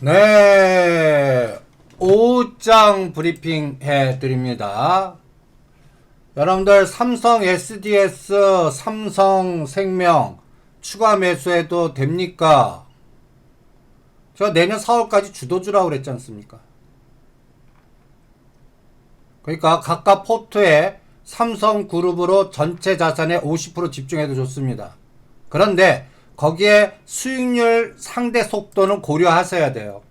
네, 오후장 브리핑 해드립니다. 여러분들 삼성 SDS, 삼성생명 추가 매수해도 됩니까? 제가 내년 4월까지 주도주라고 그랬지 않습니까? 그러니까 각각 포트에 삼성그룹으로 전체 자산의 50% 집중해도 좋습니다. 그런데 거기에 수익률 상대 속도는 고려하셔야 돼요.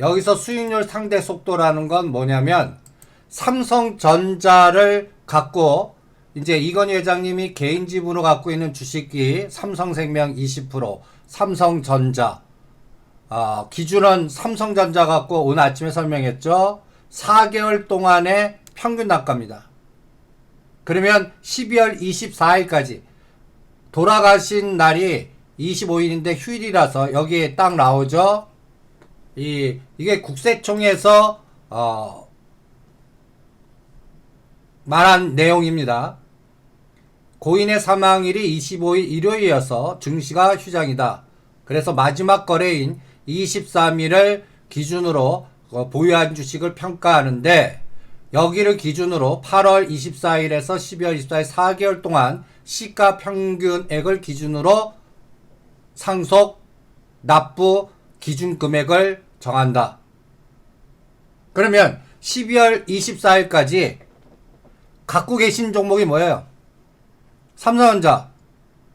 여기서 수익률 상대 속도라는 건 뭐냐면 삼성전자를 갖고 이제 이건희 회장님이 개인 지분으로 갖고 있는 주식이 삼성생명 20%, 삼성전자 기준은 삼성전자 갖고 오늘 아침에 설명했죠. 4개월 동안의 평균 단가입니다. 그러면 12월 24일까지 돌아가신 날이 25일인데 휴일이라서 여기에 딱 나오죠. 이게 국세청에서 말한 내용입니다. 고인의 사망일이 25일 일요일이어서 증시가 휴장이다. 그래서 마지막 거래인 23일을 기준으로 보유한 주식을 평가하는데 여기를 기준으로 8월 24일에서 12월 24일 4개월 동안 시가 평균액을 기준으로 상속, 납부, 기준 금액을 정한다. 그러면 12월 24일까지 갖고 계신 종목이 뭐예요? 삼성전자,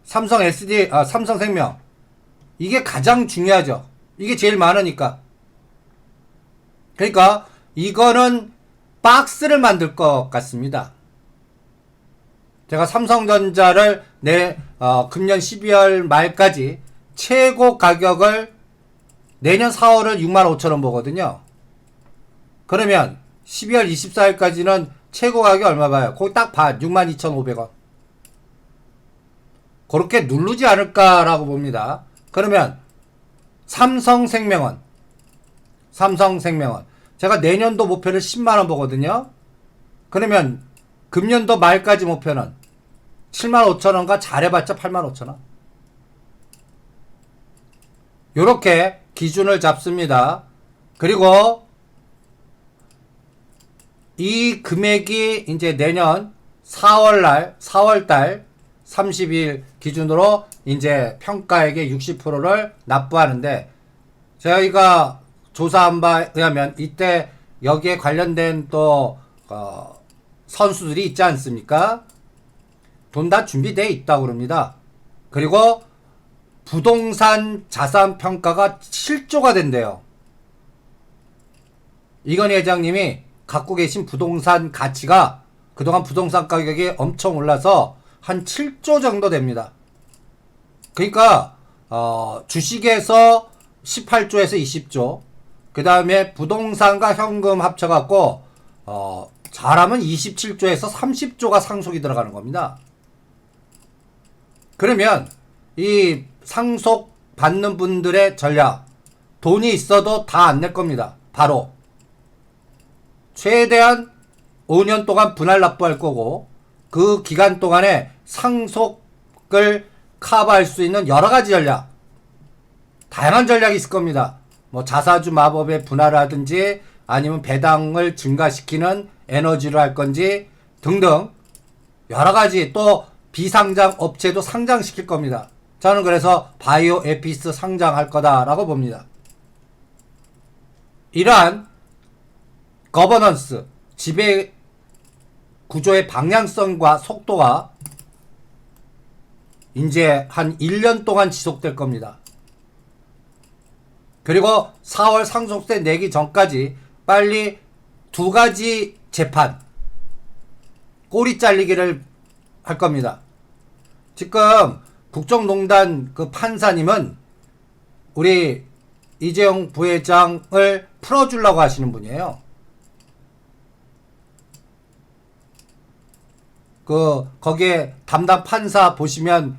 삼성생명. 이게 가장 중요하죠. 이게 제일 많으니까. 그러니까 이거는 박스를 만들 것 같습니다. 제가 삼성전자를 금년 12월 말까지 최고 가격을 내년 4월을 65,000원 보거든요. 그러면 12월 24일까지는 최고 가격이 얼마 봐요? 거기 딱 봐. 62,500원. 그렇게 누르지 않을까라고 봅니다. 그러면 삼성생명은 제가 내년도 목표를 10만원 보거든요. 그러면 금년도 말까지 목표는 75,000원과 잘해봤자 85,000원. 요렇게 기준을 잡습니다. 그리고 이 금액이 이제 내년 4월달 30일 기준으로 이제 평가액의 60%를 납부하는데 저희가 조사한 바에 의하면 이때 여기에 관련된 또 선수들이 있지 않습니까? 돈 다 준비되어 있다고 그럽니다. 그리고 부동산 자산 평가가 7조가 된대요. 이건희 회장님이 갖고 계신 부동산 가치가 그동안 부동산 가격이 엄청 올라서 한 7조 정도 됩니다. 그러니까 주식에서 18조에서 20조, 그 다음에 부동산과 현금 합쳐갖고 잘하면 27조에서 30조가 상속이 들어가는 겁니다. 그러면 이 상속 받는 분들의 전략, 돈이 있어도 다 안 낼 겁니다. 바로 최대한 5년 동안 분할 납부할 거고 그 기간 동안에 상속을 커버할 수 있는 여러 가지 전략, 다양한 전략이 있을 겁니다. 뭐 자사주 마법의 분할하든지 아니면 배당을 증가시키는 에너지로 할 건지 등등 여러 가지, 또 비상장 업체도 상장시킬 겁니다. 저는 그래서 바이오 에피스 상장할 거다라고 봅니다. 이러한 거버넌스, 지배 구조의 방향성과 속도가 이제 한 1년 동안 지속될 겁니다. 그리고 4월 상속세 내기 전까지 빨리 두 가지 재판, 꼬리 잘리기를 할 겁니다. 지금 국정농단 그 판사님은 우리 이재용 부회장을 풀어주려고 하시는 분이에요. 거기에 담당 판사 보시면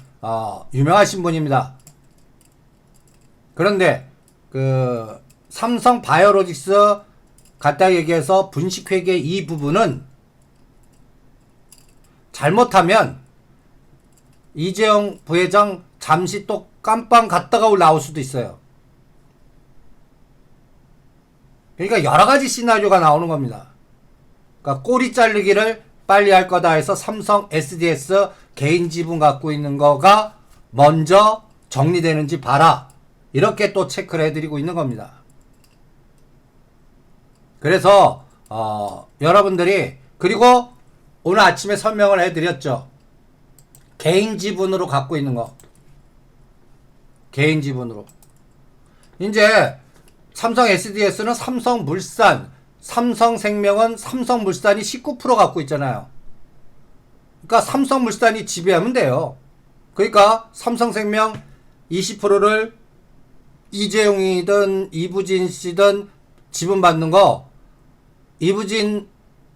유명하신 분입니다. 그런데 삼성 바이오로직스 갖다 얘기해서 분식회계 이 부분은 잘못하면 이재용 부회장 잠시 또 깜빵 갔다가 나올 수도 있어요. 그러니까 여러 가지 시나리오가 나오는 겁니다. 그러니까 꼬리 자르기를 빨리 할 거다 해서 삼성 SDS 개인 지분 갖고 있는 거가 먼저 정리되는지 봐라. 이렇게 또 체크를 해드리고 있는 겁니다. 그래서 여러분들이 그리고 오늘 아침에 설명을 해드렸죠. 개인 지분으로 갖고 있는 거. 개인 지분으로. 이제 삼성 SDS는 삼성물산, 삼성생명은 삼성물산이 19% 갖고 있잖아요. 그러니까 삼성물산이 지배하면 돼요. 그러니까 삼성생명 20%를 이재용이든 이부진 씨든 지분 받는 거 이부진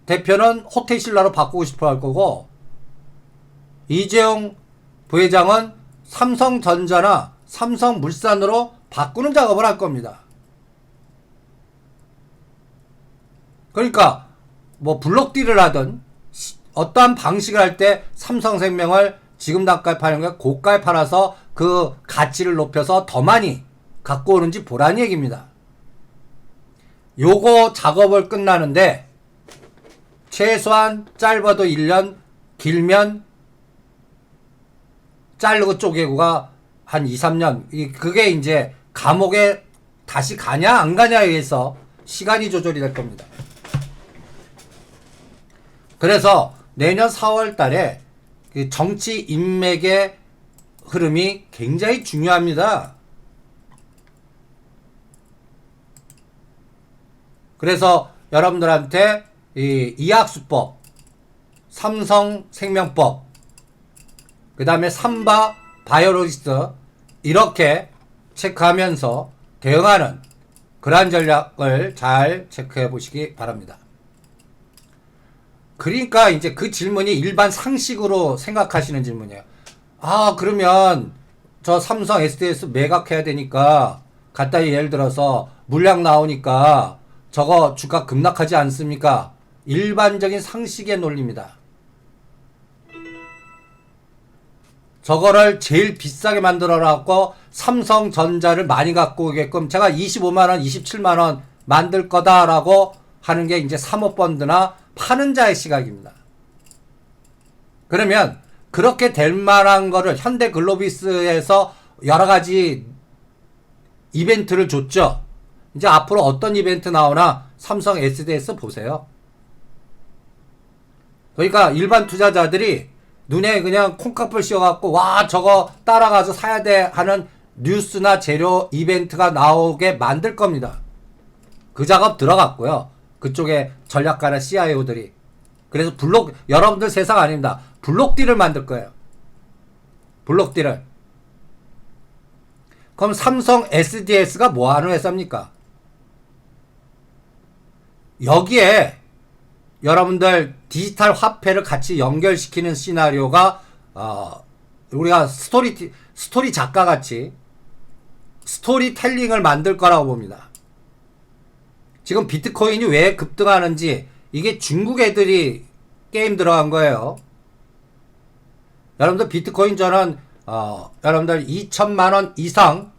대표는 호텔신라로 바꾸고 싶어 할 거고 이재용 부회장은 삼성전자나 삼성물산으로 바꾸는 작업을 할 겁니다. 그러니까 뭐 블록딜을 하든 어떠한 방식을 할 때 삼성생명을 지금 단가에 파는 게 고가에 팔아서 그 가치를 높여서 더 많이 갖고 오는지 보라는 얘기입니다. 요거 작업을 끝나는데 최소한 짧아도 1년, 길면 자르고 쪼개고가 한 2, 3년. 그게 이제 감옥에 다시 가냐 안 가냐에 의해서 시간이 조절이 될 겁니다. 그래서 내년 4월 달에 정치 인맥의 흐름이 굉장히 중요합니다. 그래서 여러분들한테 이 이학수법, 삼성생명법, 그 다음에 삼바 바이오로지스트 이렇게 체크하면서 대응하는 그러한 전략을 잘 체크해 보시기 바랍니다. 그러니까 이제 그 질문이 일반 상식으로 생각하시는 질문이에요. 아, 그러면 저 삼성 SDS 매각해야 되니까 간단히 예를 들어서 물량 나오니까 저거 주가 급락하지 않습니까? 일반적인 상식의 논리입니다. 저거를 제일 비싸게 만들어놨고 삼성전자를 많이 갖고 오게끔 제가 25만원, 27만원 만들 거다라고 하는 게 이제 사모펀드나 파는 자의 시각입니다. 그러면 그렇게 될 만한 거를 현대글로비스에서 여러 가지 이벤트를 줬죠. 이제 앞으로 어떤 이벤트 나오나 삼성 SDS 보세요. 그러니까 일반 투자자들이 눈에 그냥 콩깍불 씌워갖고 와 저거 따라가서 사야 돼 하는 뉴스나 재료 이벤트가 나오게 만들 겁니다. 그 작업 들어갔고요. 그쪽에 전략가나 CIO들이. 그래서 여러분들 세상 아닙니다. 블록딜을 만들 거예요. 블록딜을. 그럼 삼성 SDS가 뭐 하는 회사입니까? 여기에 여러분들 디지털 화폐를 같이 연결시키는 시나리오가 우리가 스토리 작가 같이 스토리텔링을 만들 거라고 봅니다. 지금 비트코인이 왜 급등하는지 이게 중국 애들이 게임 들어간 거예요. 여러분들 비트코인 저는 여러분들 2천만원 이상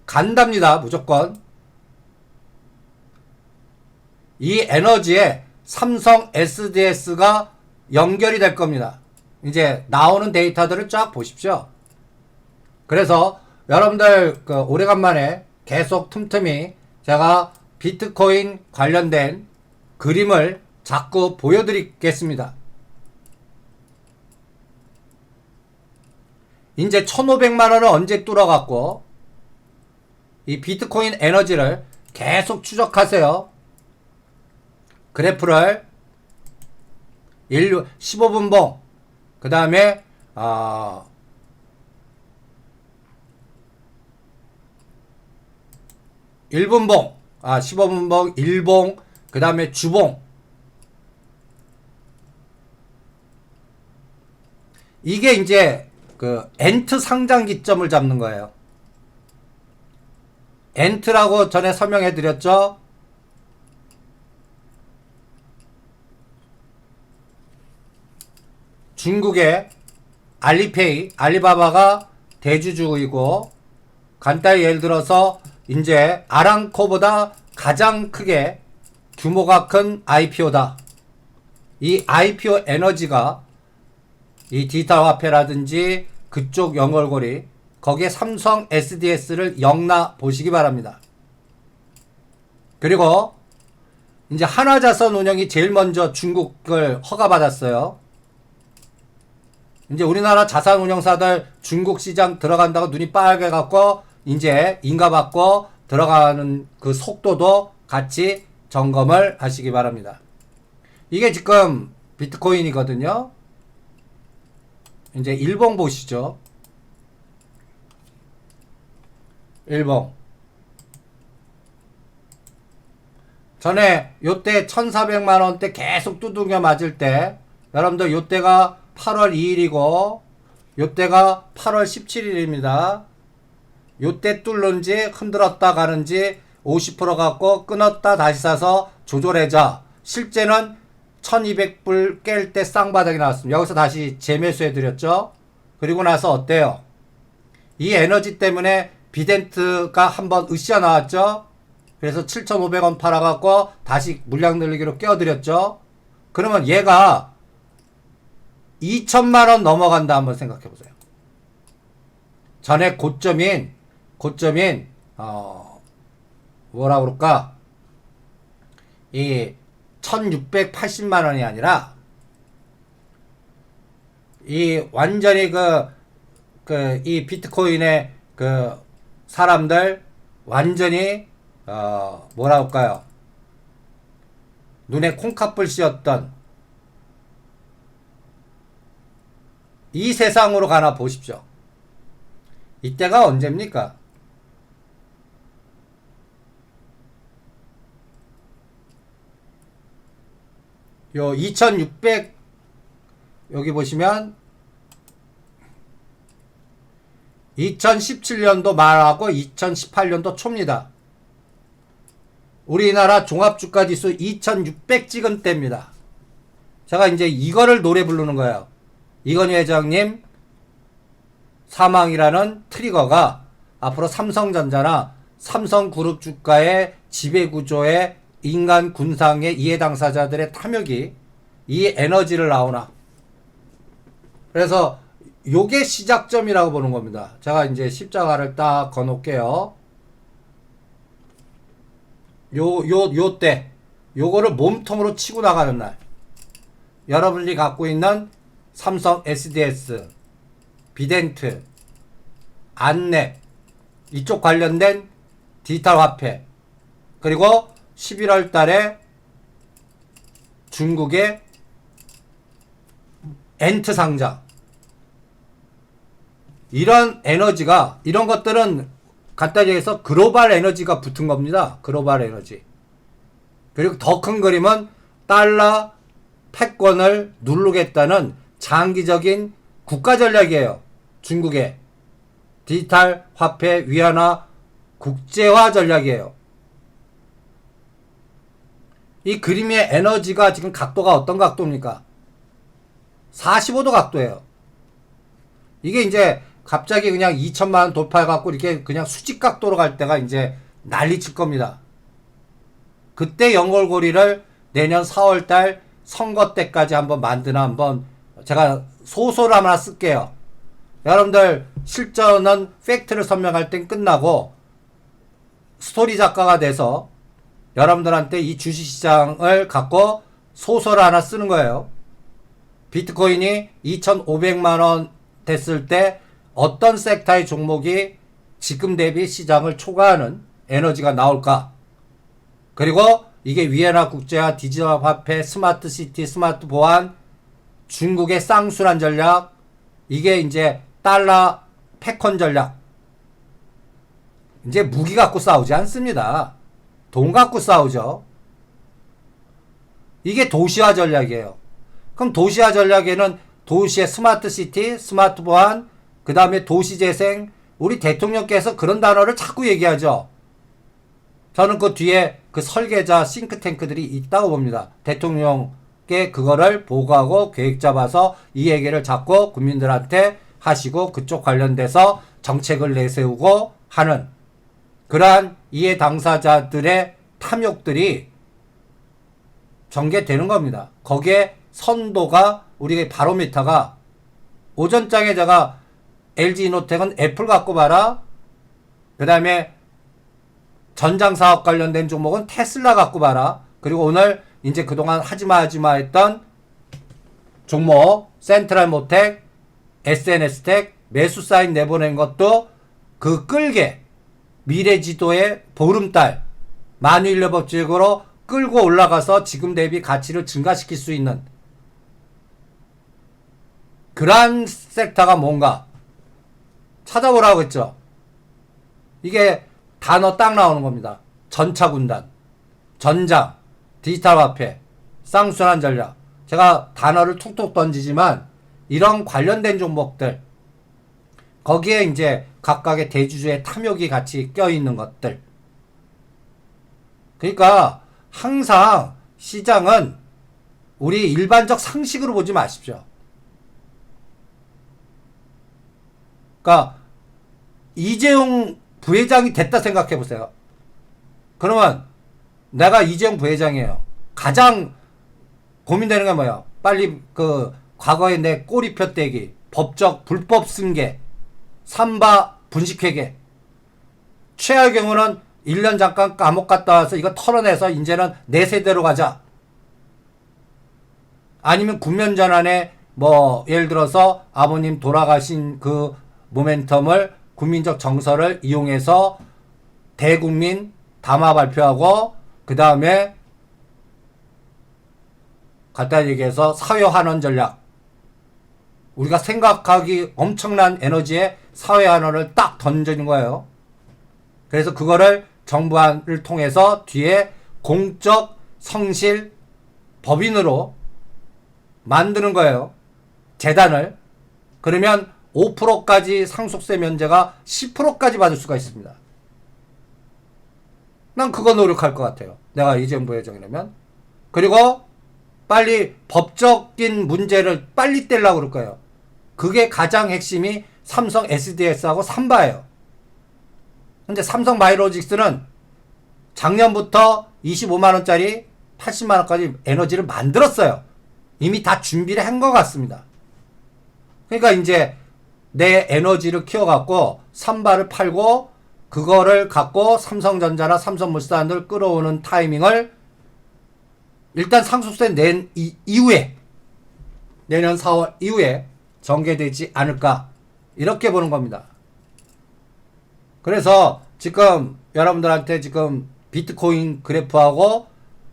간답니다. 무조건. 이 에너지에 삼성 SDS가 연결이 될 겁니다. 이제 나오는 데이터들을 쫙 보십시오. 그래서 여러분들 오래간만에 계속 틈틈이 제가 비트코인 관련된 그림을 자꾸 보여드리겠습니다. 이제 1,500만원을 언제 뚫어갖고 이 비트코인 에너지를 계속 추적하세요. 그래프를 15분봉 그 다음에 1분봉 15분봉 1봉 그 다음에 주봉 이게 이제 그 엔트 상장 기점을 잡는 거예요. 엔트라고 전에 설명해 드렸죠. 중국의 알리페이, 알리바바가 대주주이고 간단히 예를 들어서 이제 아랑코보다 가장 크게 규모가 큰 IPO다. 이 IPO 에너지가 이 디지털 화폐라든지 그쪽 연결고리 거기에 삼성 SDS를 영나 보시기 바랍니다. 그리고 이제 한화자산운용이 제일 먼저 중국을 허가받았어요. 이제 우리나라 자산운용사들 중국 시장 들어간다고 눈이 빨개 갖고 이제 인가받고 들어가는 그 속도도 같이 점검을 하시기 바랍니다. 이게 지금 비트코인이거든요. 이제 일봉 보시죠. 일봉. 전에 요때 1400만원대 계속 두둥겨 맞을 때 여러분들 요때가 8월 2일이고 요때가 8월 17일입니다. 요때 뚫는지 흔들었다 가는지 50% 갖고 끊었다 다시 사서 조절해자. 실제는 1200불 깰 때 쌍바닥이 나왔습니다. 여기서 다시 재매수해 드렸죠. 그리고 나서 어때요? 이 에너지 때문에 비덴트가 한번 으쌰 나왔죠. 그래서 7,500원 팔아갖고 다시 물량 늘리기로 껴드렸죠. 그러면 얘가 2천만원 넘어간다 한번 생각해보세요. 전에 고점인 뭐라 그럴까, 이 1680만원이 아니라 이 완전히 이 비트코인의 그 사람들 완전히 뭐라 할까요, 눈에 콩팥불 씌었던 이 세상으로 가나 보십시오. 이때가 언제입니까? 요 2600 여기 보시면 2017년도 말하고 2018년도 초입니다. 우리나라 종합주가지수 2600 찍은 때입니다. 제가 이제 이거를 노래 부르는 거예요. 이건희 회장님 사망이라는 트리거가 앞으로 삼성전자나 삼성그룹 주가의 지배구조의 인간 군상의 이해 당사자들의 탐욕이 이 에너지를 나오나. 그래서 요게 시작점이라고 보는 겁니다. 제가 이제 십자가를 딱 거놓을게요. 요때 요거를 몸통으로 치고 나가는 날, 여러분이 갖고 있는 삼성 SDS, 비덴트, 안랩 이쪽 관련된 디지털 화폐, 그리고 11월 달에 중국의 엔트 상장, 이런 에너지가, 이런 것들은 간단히 해서 글로벌 에너지가 붙은 겁니다. 글로벌 에너지. 그리고 더 큰 그림은 달러 패권을 누르겠다는 장기적인 국가 전략이에요. 중국의 디지털 화폐 위안화 국제화 전략이에요. 이 그림의 에너지가 지금 각도가 어떤 각도입니까? 45도 각도예요. 이게 이제 갑자기 그냥 2천만원 돌파해갖고 이렇게 그냥 수직 각도로 갈 때가 이제 난리 칠 겁니다. 그때 연골고리를 내년 4월달 선거 때까지 한번 한번 제가 소설을 하나 쓸게요. 여러분들 실전은 팩트를 설명할 땐 끝나고 스토리 작가가 돼서 여러분들한테 이 주식시장을 갖고 소설을 하나 쓰는 거예요. 비트코인이 2,500만원 됐을 때 어떤 섹터의 종목이 지금 대비 시장을 초과하는 에너지가 나올까? 그리고 이게 위안화 국제화, 디지털 화폐, 스마트 시티, 스마트 보안, 중국의 쌍순환 전략, 이게 이제 달러 패권 전략. 이제 무기 갖고 싸우지 않습니다. 돈 갖고 싸우죠. 이게 도시화 전략이에요. 그럼 도시화 전략에는 도시의 스마트 시티, 스마트 보안, 그 다음에 도시재생, 우리 대통령께서 그런 단어를 자꾸 얘기하죠. 저는 그 뒤에 그 설계자 싱크탱크들이 있다고 봅니다. 대통령께 그거를 보고하고 계획 잡아서 이 얘기를 자꾸 국민들한테 하시고 그쪽 관련돼서 정책을 내세우고 하는 그러한 이해 당사자들의 탐욕들이 전개되는 겁니다. 거기에 선도가 우리 바로미터가 오전장에 제가 LG이노텍은 애플 갖고 봐라. 그 다음에 전장사업 관련된 종목은 테슬라 갖고 봐라. 그리고 오늘 이제 그동안 하지마 했던 종목 센트럴모텍, SNS텍 매수 사인 내보낸 것도 그 끌게 미래지도의 보름달 만유인력법칙으로 끌고 올라가서 지금 대비 가치를 증가시킬 수 있는 그러한 섹터가 뭔가 찾아보라고 했죠. 이게 단어 딱 나오는 겁니다. 전차군단, 전장, 디지털 화폐, 쌍순환 전략. 제가 단어를 툭툭 던지지만 이런 관련된 종목들 거기에 이제 각각의 대주주의 탐욕이 같이 껴있는 것들. 그러니까 항상 시장은 우리 일반적 상식으로 보지 마십시오. 그러니까 이재용 부회장이 됐다 생각해 보세요. 그러면 내가 이재용 부회장이에요. 가장 고민되는 게 뭐야? 빨리 그 과거에 내 꼬리표 떼기, 법적 불법 승계, 삼바 분식회계. 최악의 경우는 1년 잠깐 감옥 갔다 와서 이거 털어내서 이제는 내 세대로 가자. 아니면 국면전환에 뭐 예를 들어서 아버님 돌아가신 그 모멘텀을 국민적 정서를 이용해서 대국민 담화 발표하고 그 다음에 간단히 얘기해서 사회환원 전략. 우리가 생각하기 엄청난 에너지의 사회환원을 딱 던지는 거예요. 그래서 그거를 정부안을 통해서 뒤에 공적 성실 법인으로 만드는 거예요. 재단을. 그러면 5%까지 상속세 면제가 10%까지 받을 수가 있습니다. 난 그거 노력할 것 같아요. 내가 이재용 부회장이라면. 그리고 빨리 법적인 문제를 빨리 떼려고 그럴 거예요. 그게 가장 핵심이 삼성 SDS하고 삼바예요. 근데 삼성 바이오로직스는 작년부터 25만원짜리 80만원까지 에너지를 만들었어요. 이미 다 준비를 한 것 같습니다. 그러니까 이제 내 에너지를 키워갖고 삼바를 팔고 그거를 갖고 삼성전자나 삼성물산을 끌어오는 타이밍을 일단 상속세 낸 이후에 내년 4월 이후에 전개되지 않을까 이렇게 보는 겁니다. 그래서 지금 여러분들한테 지금 비트코인 그래프하고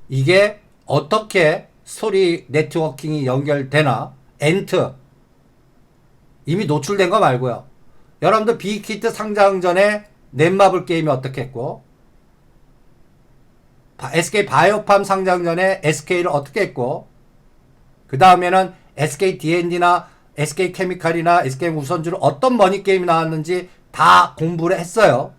이게 어떻게 스토리 네트워킹이 연결되나 엔트 이미 노출된 거 말고요. 여러분들 빅히트 상장 전에 넷마블 게임이 어떻게 했고 SK 바이오팜 상장 전에 SK를 어떻게 했고 그 다음에는 SK D&D나 SK 케미칼이나 SK 우선주로 어떤 머니 게임이 나왔는지 다 공부를 했어요.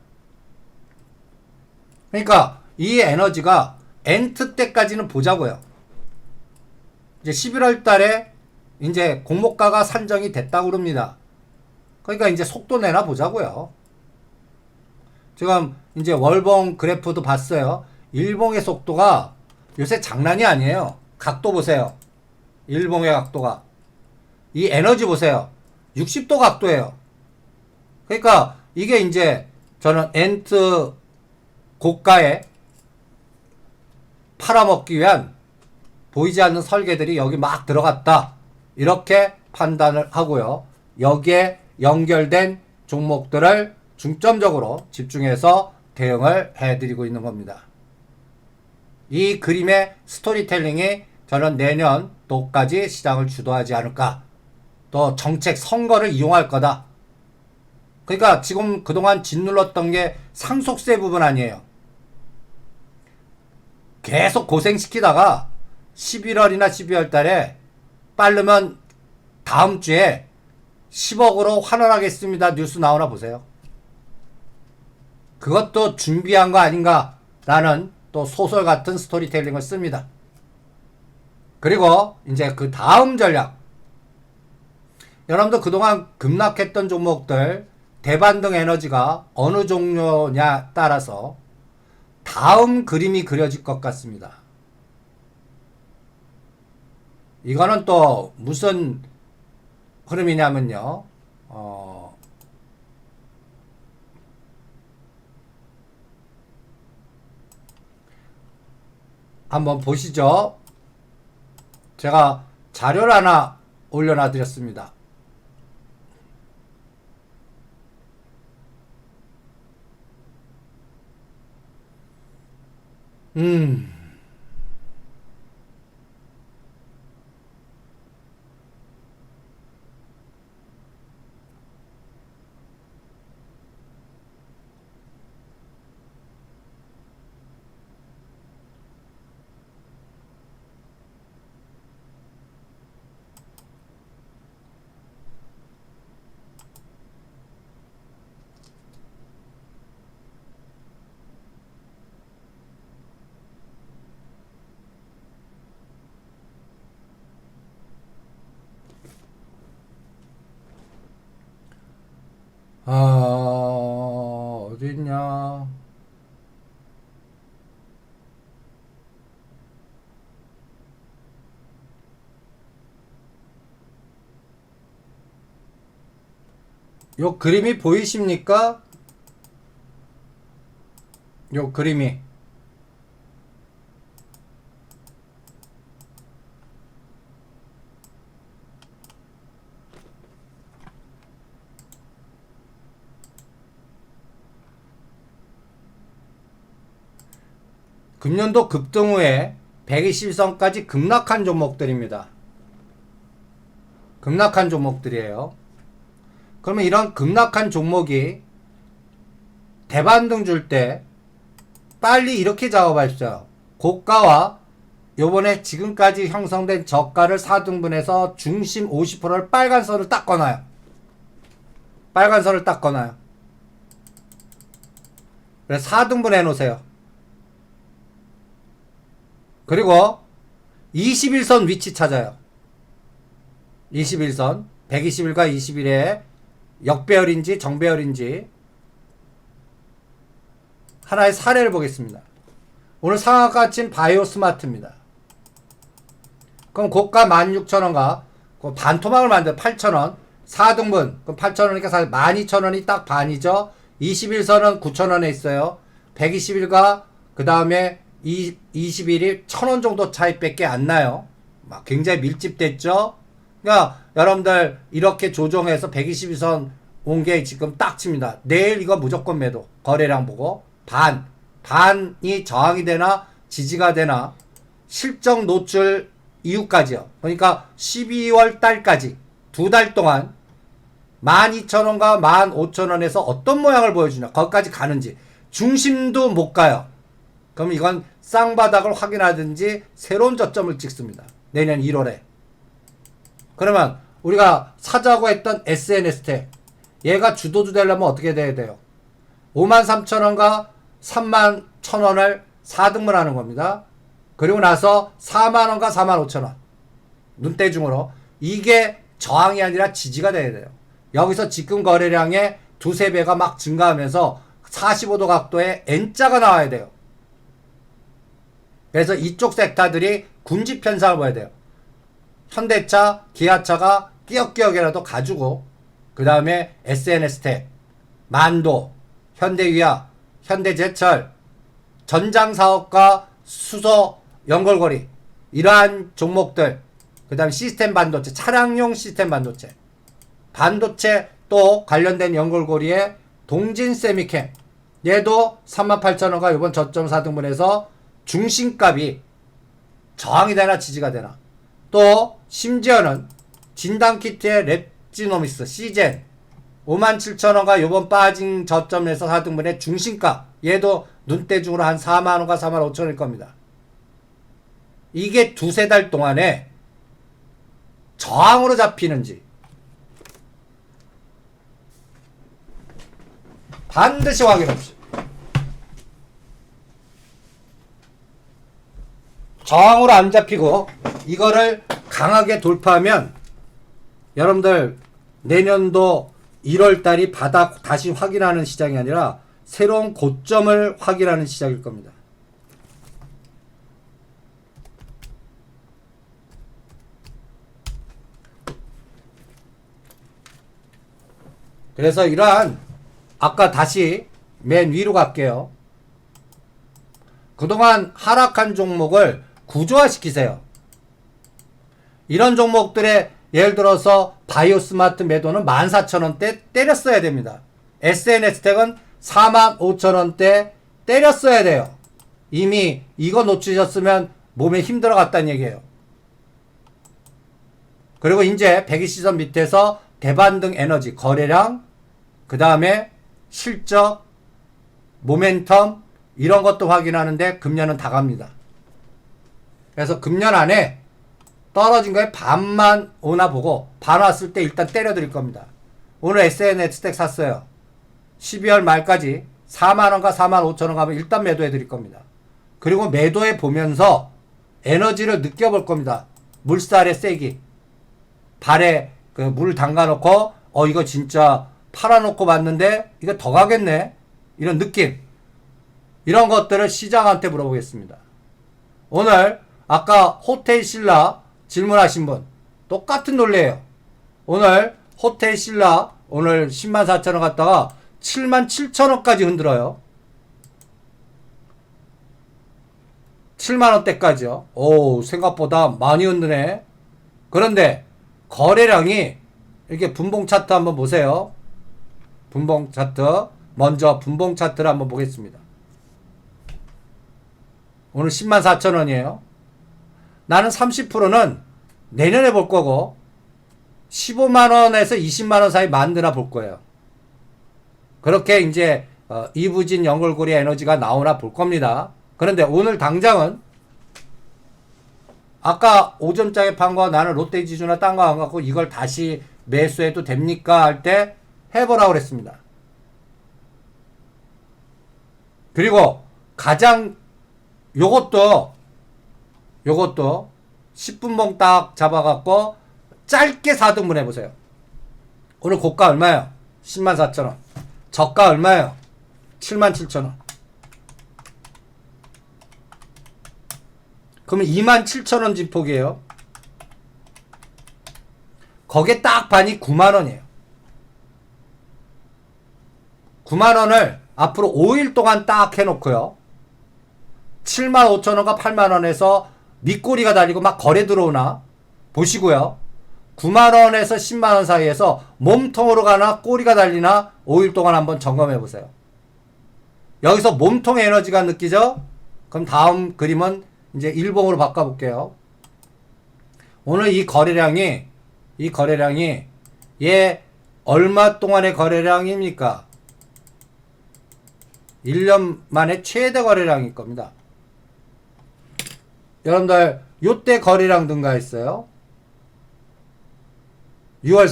그러니까 이 에너지가 엔트 때까지는 보자고요. 이제 11월 달에 이제 공모가가 산정이 됐다고 그럽니다. 그러니까 이제 속도 내나 보자고요. 지금 이제 월봉 그래프도 봤어요. 일봉의 속도가 요새 장난이 아니에요. 각도 보세요. 일봉의 각도가. 이 에너지 보세요. 60도 각도예요. 그러니까 이게 이제 저는 엔트 고가에 팔아먹기 위한 보이지 않는 설계들이 여기 막 들어갔다. 이렇게 판단을 하고요. 여기에 연결된 종목들을 중점적으로 집중해서 대응을 해드리고 있는 겁니다. 이 그림의 스토리텔링이 저는 내년도까지 시장을 주도하지 않을까. 또 정책 선거를 이용할 거다. 그러니까 지금 그동안 짓눌렀던 게 상속세 부분 아니에요. 계속 고생시키다가 11월이나 12월 달에 빠르면 다음 주에 10억으로 환원하겠습니다. 뉴스 나오나 보세요. 그것도 준비한 거 아닌가 라는 또 소설 같은 스토리텔링을 씁니다. 그리고 이제 그 다음 전략. 여러분들 그동안 급락했던 종목들 대반등 에너지가 어느 종류냐 따라서 다음 그림이 그려질 것 같습니다. 이거는 또 무슨 흐름이냐면요. 한번 보시죠. 제가 자료를 하나 올려놔 드렸습니다. 음. 어디 있냐? 요 그림이 보이십니까? 요 그림이. 금년도 급등 후에 120선까지 급락한 종목들입니다. 급락한 종목들이에요. 그러면 이런 급락한 종목이 대반등 줄 때 빨리 이렇게 작업하십시오. 고가와 요번에 지금까지 형성된 저가를 4등분해서 중심 50%를 빨간 선을 딱 꺼놔요. 빨간 선을 딱 꺼놔요. 그래서 4등분 해놓으세요. 그리고 21선 위치 찾아요. 21선 121과 21의 역배열인지 정배열인지 하나의 사례를 보겠습니다. 오늘 상한가 친 바이오 스마트입니다. 그럼 고가 16,000원과 반토막을 만들어 8,000원 4등분 그럼 8,000원이니까 12,000원이 딱 반이죠. 21선은 9,000원에 있어요. 121과 그 다음에 21이 1,000원 정도 차이밖에 안 나요. 막 굉장히 밀집됐죠. 그러니까 여러분들 이렇게 조정해서 122선 온 게 지금 딱 칩니다. 내일 이거 무조건 매도. 거래량 보고 반이 저항이 되나 지지가 되나 실적 노출 이후까지요. 그러니까 12월 달까지 두 달 동안 12,000원과 15,000원에서 어떤 모양을 보여주냐 거기까지 가는지 중심도 못 가요. 그럼 이건 쌍바닥을 확인하든지 새로운 저점을 찍습니다. 내년 1월에. 그러면 우리가 사자고 했던 SNS텍 얘가 주도주 되려면 어떻게 돼야 돼요? 53,000원과 31,000원을 4등분 하는 겁니다. 그리고 나서 4만원과 45,000원 눈대중으로 이게 저항이 아니라 지지가 돼야 돼요. 여기서 지금 거래량의 두세 배가 막 증가하면서 45도 각도의 N자가 나와야 돼요. 그래서 이쪽 섹터들이 군집 현상을 보여야 돼요. 현대차, 기아차가 끼역끼역이라도 가지고 그 다음에 SNS텍, 만도, 현대위아, 현대제철, 전장사업과 수소 연결고리 이러한 종목들 그 다음에 시스템 반도체, 차량용 시스템 반도체 반도체 또 관련된 연결고리에 동진세미캠 얘도 38,000원과 이번 저점 4등분해서 중심값이 저항이 되나 지지가 되나 또 심지어는 진단키트의 랩지노미스 시젠 57,000원과 요번 빠진 저점에서 4등분의 중심가 얘도 눈대중으로 한 4만원과 45,000원일 겁니다. 이게 두세 달 동안에 저항으로 잡히는지 반드시 확인합시다. 저항으로 안 잡히고 이거를 강하게 돌파하면 여러분들 내년도 1월달이 바닥 다시 확인하는 시장이 아니라 새로운 고점을 확인하는 시작일 겁니다. 그래서 이러한 아까 다시 맨 위로 갈게요. 그동안 하락한 종목을 구조화시키세요. 이런 종목들의 예를 들어서 바이오스마트 매도는 14,000원대 때렸어야 됩니다. SNS텍은 45,000원대 때렸어야 돼요. 이미 이거 놓치셨으면 몸에 힘들어 갔다는 얘기예요. 그리고 이제 120선 밑에서 대반등 에너지, 거래량, 그 다음에 실적, 모멘텀 이런 것도 확인하는데 금년은 다 갑니다. 그래서 금년 안에 떨어진 거에 반만 오나 보고 반 왔을 때 일단 때려드릴 겁니다. 오늘 SNS텍 샀어요. 12월 말까지 4만원과 45,000원 가면 일단 매도해드릴 겁니다. 그리고 매도해 보면서 에너지를 느껴볼 겁니다. 물살의 세기. 발에 그 물 담가놓고 이거 진짜 팔아놓고 봤는데 이거 더 가겠네. 이런 느낌. 이런 것들을 시장한테 물어보겠습니다. 오늘 아까 호텔 신라 질문하신 분 똑같은 논리예요. 오늘 호텔 신라 오늘 104,000원 갔다가 77,000원까지 흔들어요. 7만원대까지요. 오, 생각보다 많이 흔드네. 그런데 거래량이 이렇게 분봉 차트 한번 보세요. 분봉 차트. 먼저 분봉 차트를 한번 보겠습니다. 오늘 104,000원이에요. 나는 30%는 내년에 볼 거고 15만원에서 20만원 사이 만드나 볼 거예요. 그렇게 이제 이부진 연골고리 에너지가 나오나 볼 겁니다. 그런데 오늘 당장은 아까 5점짜리 판 거 나는 롯데지주나 딴 거 안 갖고 이걸 다시 매수해도 됩니까? 할 때 해보라고 그랬습니다. 그리고 가장 요것도 10분봉 딱 잡아갖고 짧게 4등분 해보세요. 오늘 고가 얼마예요? 104,000원. 저가 얼마예요? 77,000원. 그러면 27,000원 진폭이에요. 거기에 딱 반이 9만원이에요. 9만원을 앞으로 5일 동안 딱 해놓고요. 75,000원과 8만원에서 밑꼬리가 달리고 막 거래 들어오나 보시고요. 9만원에서 10만원 사이에서 몸통으로 가나 꼬리가 달리나 5일 동안 한번 점검해 보세요. 여기서 몸통 에너지가 느끼죠? 그럼 다음 그림은 이제 일봉으로 바꿔볼게요. 오늘 이 거래량이 얘 얼마 동안의 거래량입니까? 1년 만에 최대 거래량일 겁니다. 여러분들 요때 거래량 등가했어요. 6월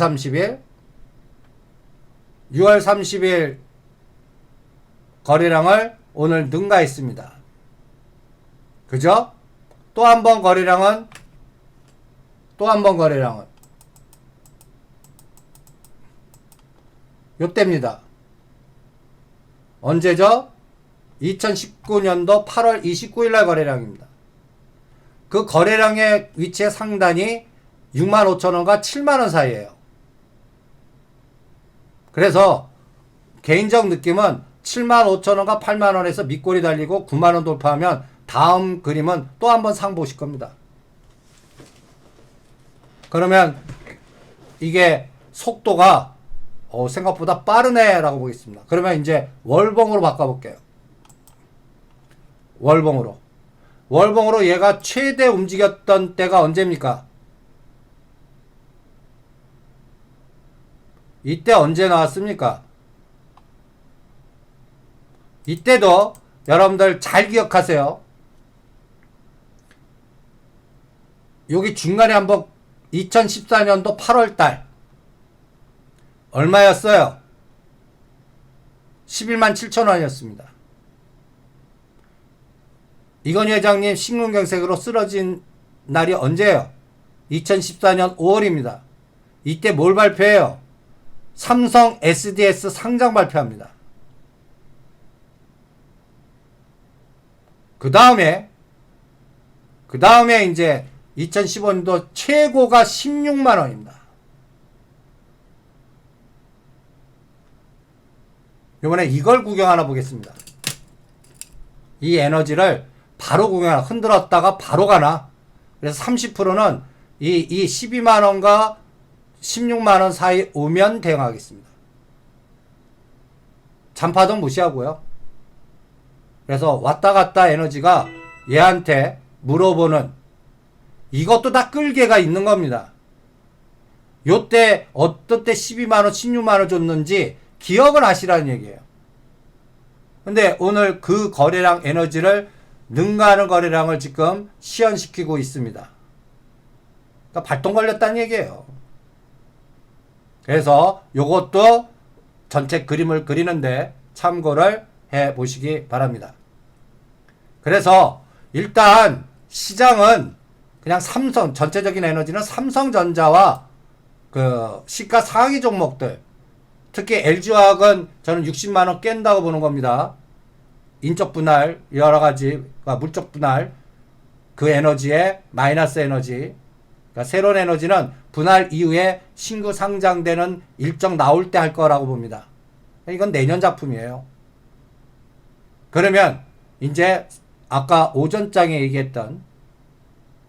30일 거래량을 오늘 능가했습니다. 그죠? 또 한 번 거래량은 요때입니다. 언제죠? 2019년도 8월 29일날 거래량입니다. 그 거래량의 위치의 상단이 65,000원과 7만원 사이에요. 그래서 개인적 느낌은 75,000원과 8만원에서 밑골이 달리고 9만원 돌파하면 다음 그림은 또 한 번 상 보실 겁니다. 그러면 이게 속도가 생각보다 빠르네 라고 보겠습니다. 그러면 이제 월봉으로 바꿔볼게요. 월봉으로 얘가 최대 움직였던 때가 언제입니까? 이때 언제 나왔습니까? 이때도 여러분들 잘 기억하세요. 여기 중간에 한번 2014년도 8월달 얼마였어요? 11만 7천원이었습니다. 이건희 회장님 신근경색으로 쓰러진 날이 언제예요? 2014년 5월입니다. 이때 뭘 발표해요? 삼성 SDS 상장 발표합니다. 그 다음에 이제 2015년도 최고가 16만원입니다. 이번에 이걸 구경하나 보겠습니다. 이 에너지를 바로 구경하나, 흔들었다가 바로 가나. 그래서 30%는 이 12만원과 16만원 사이 오면 대응하겠습니다. 잔파동 무시하고요. 그래서 왔다 갔다 에너지가 얘한테 물어보는, 이것도 다 끌개가 있는 겁니다. 요때 어떤 때 12만원 16만원 줬는지 기억을 하시라는 얘기예요. 근데 오늘 그 거래량 에너지를 능가하는 거래량을 지금 시연시키고 있습니다. 그러니까 발동 걸렸다는 얘기예요. 그래서 요것도 전체 그림을 그리는데 참고를 해 보시기 바랍니다. 그래서 일단 시장은 그냥 삼성, 전체적인 에너지는 삼성전자와 그 시가 상위 종목들, 특히 LG화학은 저는 60만원 깬다고 보는 겁니다. 인적 분할, 여러 가지, 물적 분할, 그 에너지의 마이너스 에너지, 그러니까 새로운 에너지는 분할 이후에 신규 상장되는 일정 나올 때 할 거라고 봅니다. 이건 내년 작품이에요. 그러면 이제 아까 오전장에 얘기했던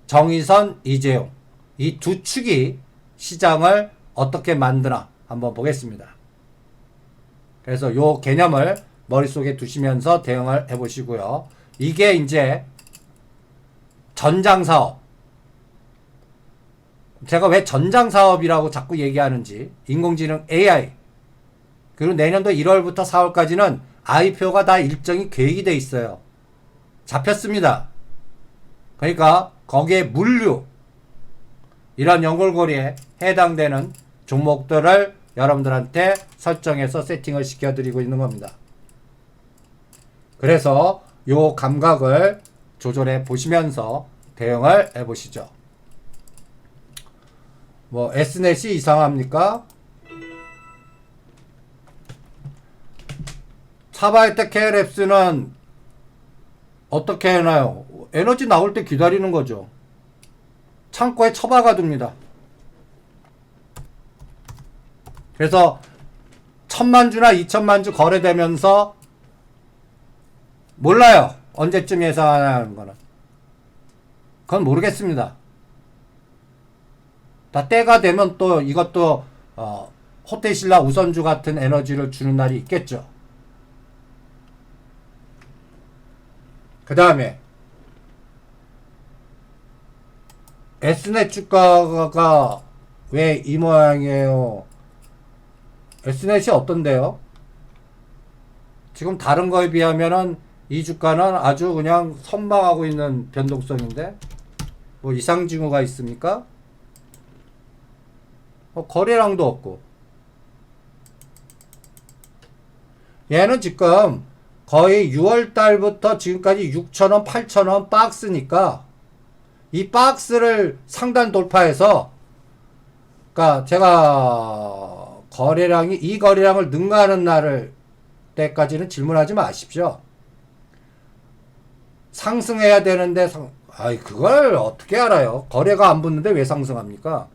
정의선, 이재용, 이 두 축이 시장을 어떻게 만드나 한번 보겠습니다. 그래서 요 개념을 머릿속에 두시면서 대응을 해보시고요. 이게 이제 전장사업. 제가 왜 전장사업이라고 자꾸 얘기하는지, 인공지능 AI, 그리고 내년도 1월부터 4월까지는 IPO가 다 일정이 계획이 돼 있어요. 잡혔습니다. 그러니까 거기에 물류, 이런 연결고리에 해당되는 종목들을 여러분들한테 설정해서 세팅을 시켜드리고 있는 겁니다. 그래서 요 감각을 조절해 보시면서 대응을 해 보시죠. 뭐 S넷이 이상합니까? 차바이텍 KL앱스는 어떻게 해나요? 에너지 나올 때 기다리는 거죠. 창고에 처박아 둡니다. 그래서 1000만 주나 2000만 주 거래되면서 몰라요. 언제쯤 예상하는 거는. 그건 모르겠습니다. 다 때가 되면 또 이것도 호텔신라 우선주 같은 에너지를 주는 날이 있겠죠. 그 다음에 S넷 주가가 왜 이 모양이에요? S넷이 어떤데요? 지금 다른 거에 비하면은 이 주가는 아주 그냥 선방하고 있는 변동성인데, 뭐 이상 징후가 있습니까? 거래량도 없고. 얘는 지금 거의 6월 달부터 지금까지 6,000원, 8,000원 박스니까 이 박스를 상단 돌파해서, 그러니까 제가 거래량이, 이 거래량을 능가하는 날을 때까지는 질문하지 마십시오. 상승해야 되는데 그걸 어떻게 알아요? 거래가 안 붙는데 왜 상승합니까?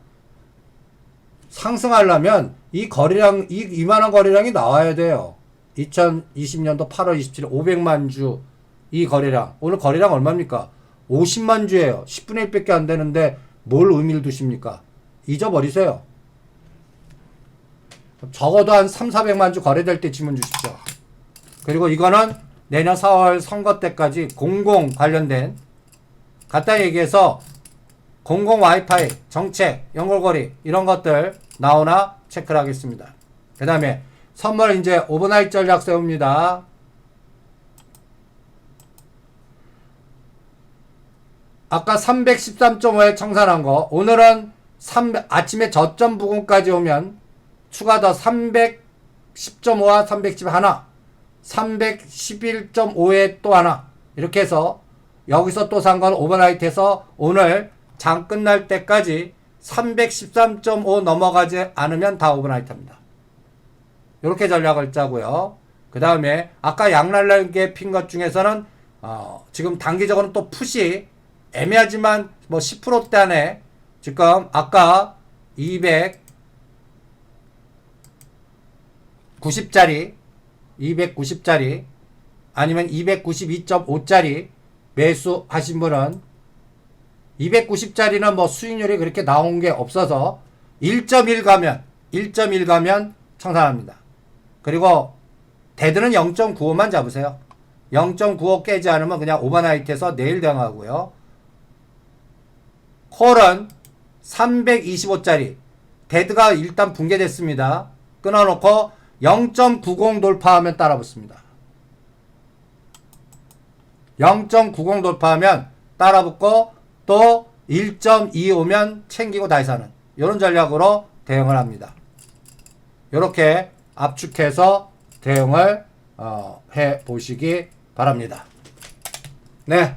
상승하려면 이 거래량, 이만한 거래량이 나와야 돼요. 2020년도 8월 27일 500만 주 이 거래량. 오늘 거래량 얼마입니까? 50만 주예요. 10분의 1밖에 안 되는데 뭘 의미를 두십니까? 잊어버리세요. 적어도 한 3, 400만 주 거래될 때 질문 주십시오. 그리고 이거는 내년 4월 선거 때까지 공공 관련된, 간단히 얘기해서 공공 와이파이, 정책, 연결고리 이런 것들 나오나 체크를 하겠습니다. 그 다음에 선물 이제 오버나이트 전략 세웁니다. 아까 313.5에 청산한 거, 오늘은 아침에 저점 부근까지 오면 추가 더 310.5와 310 하나, 311.5에 또 하나, 이렇게 해서 여기서 또 산 건 오버나이트에서 오늘 장 끝날 때까지 313.5 넘어가지 않으면 다 오버나이트입니다. 이렇게 전략을 짜고요. 그 다음에 아까 양날라게 핀 것 중에서는 지금 단기적으로는 또 풋이 애매하지만 뭐 10%대 안에 지금 아까 290짜리 290짜리 아니면 292.5짜리 매수하신 분은 290짜리는 뭐 수익률이 그렇게 나온 게 없어서 1.1 가면 청산합니다. 그리고 데드는 0.95만 잡으세요. 0.95 깨지 않으면 그냥 오버나이트에서 내일 대응하고요. 콜은 325짜리 데드가 일단 붕괴됐습니다. 끊어놓고 0.90 돌파하면 따라 붙습니다. 0.90 돌파하면 따라 붙고 또 1.25면 챙기고 다시 사는 이런 전략으로 대응을 합니다. 이렇게 압축해서 대응을 해 보시기 바랍니다. 네,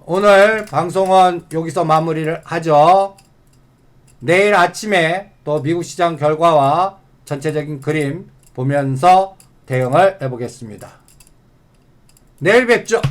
오늘 방송은 여기서 마무리를 하죠. 내일 아침에 또 미국 시장 결과와 전체적인 그림 보면서 대응을 해보겠습니다. 내일 뵙죠.